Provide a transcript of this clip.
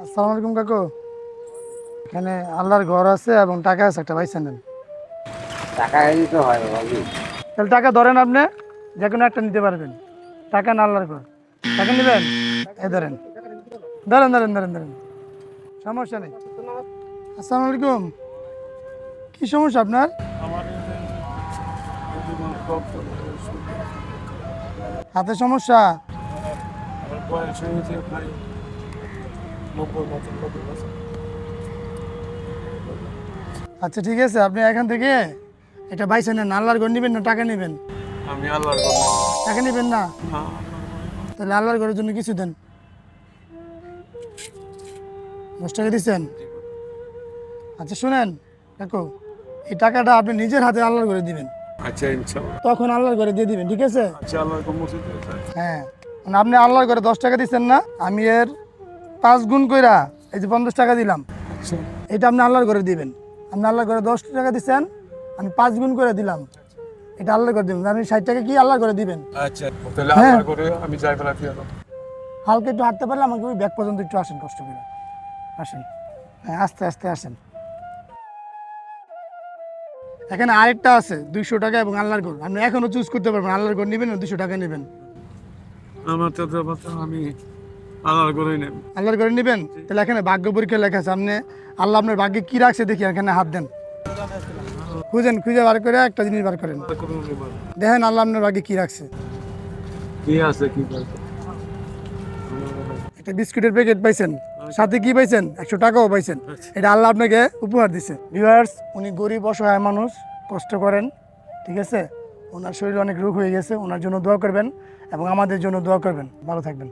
আসসালামু আলাইকুম কাকু। এখানে আল্লাহর ঘর আছে এবং টাকা আছে, একটা পয়সা নেন। টাকা দিতে হয় বাবু। তাহলে টাকা ধরেন, আপনি যে কোনো একটা নিতে পারবেন। টাকা না আল্লাহর ঘর, টাকা নেবেন। এ ধরেন, ধরেন ধরেন ধরেন ধরেন, সমস্যা নেই। আসসালামু আলাইকুম। কি সমস্যা আপনার? আমার হাতে সমস্যা? বয়স হয়েছে প্রায় 90-95 বছর। আচ্ছা ঠিক আছে, আপনি এখান থেকে এটা পয়সা নেন। আল্লাহর ঘর নেবেন না টাকা নেবেন? আমি আল্লাহর কথা টাকা নেবেন না? না, তাহলে আল্লাহর ঘরের জন্য কিছু দেন। 10 টাকা দিচ্ছেন? আচ্ছা শুনেন কাকু, এই টাকাটা আপনি নিজের হাতে আল্লাহর ঘরে দিবেন, আচ্ছা ইনশাল্লাহ। তখন আল্লাহর ঘরে দিয়ে দিবেন, ঠিক আছে? আচ্ছা আল্লাহর মসজিদে যাই। হ্যাঁ, মানে আপনি আল্লাহর ঘরে 10 টাকা দিচ্ছেন না, আমি এর 5 গুণ কইরা এই যে 50 টাকা দিলাম, আচ্ছা এটা আপনি আল্লাহর ঘরে দিবেন। আপনি আল্লাহর ঘরে 10 টাকা দিচ্ছেন, আমি 5 গুণ করে দিলাম, এটা আল্লাহর ঘরে দিবেন। আপনি 60 টাকা কি আল্লাহর ঘরে দিবেন। আচ্ছা, তাহলে হ্যাঁ। আল্লাহর করে আমি যাই বেলা ফিরে যাবো। হালকা একটু হাঁটতে পারলে আমাকে ওই ব্যাগ পর্যন্ত একটু আসেন, কষ্ট করে আসেন। হ্যাঁ, আস্তে আস্তে আসেন। এখানে আরেকটা আছে 200 টাকা এবং আল্লাহর ঘর। আপনি এখনো চুজ করতে পারবেন, আল্লাহর ঘর নেবেন না 200 টাকা নেবেন। আমার তো দেবতা, আমি আল্লাহর করেই নেব। আল্লাহর ঘরে নেবেন। তাহলে এখানে ভাগ্য পরীক্ষা লেখা আছে, আপনি আল্লাহ আপনার ভাগ্যে কি রাখছে দেখি, এখানে হাত দেন, খুঁজেন, খুঁজে বার করে একটা জিনিস বার করেন, দেখেন আল্লাহ আপনার ভাগ্যে কি রাখছে। কি আছে কি বলতো? একটা বিস্কুটের প্যাকেট পাইছেন, সাথে কি পাইছেন, 100 টাকাও পাইছেন। এটা আল্লাহ আপনাকে উপহার দিছে। ভিউয়ার্স, উনি গরিব অসহায় মানুষ, কষ্ট করেন, ঠিক আছে? ওনার শরীরে অনেক রোগ হয়ে গেছে, ওনার জন্য দোয়া করবেন এবং আমাদের জন্য দোয়া করবেন। ভালো থাকবেন।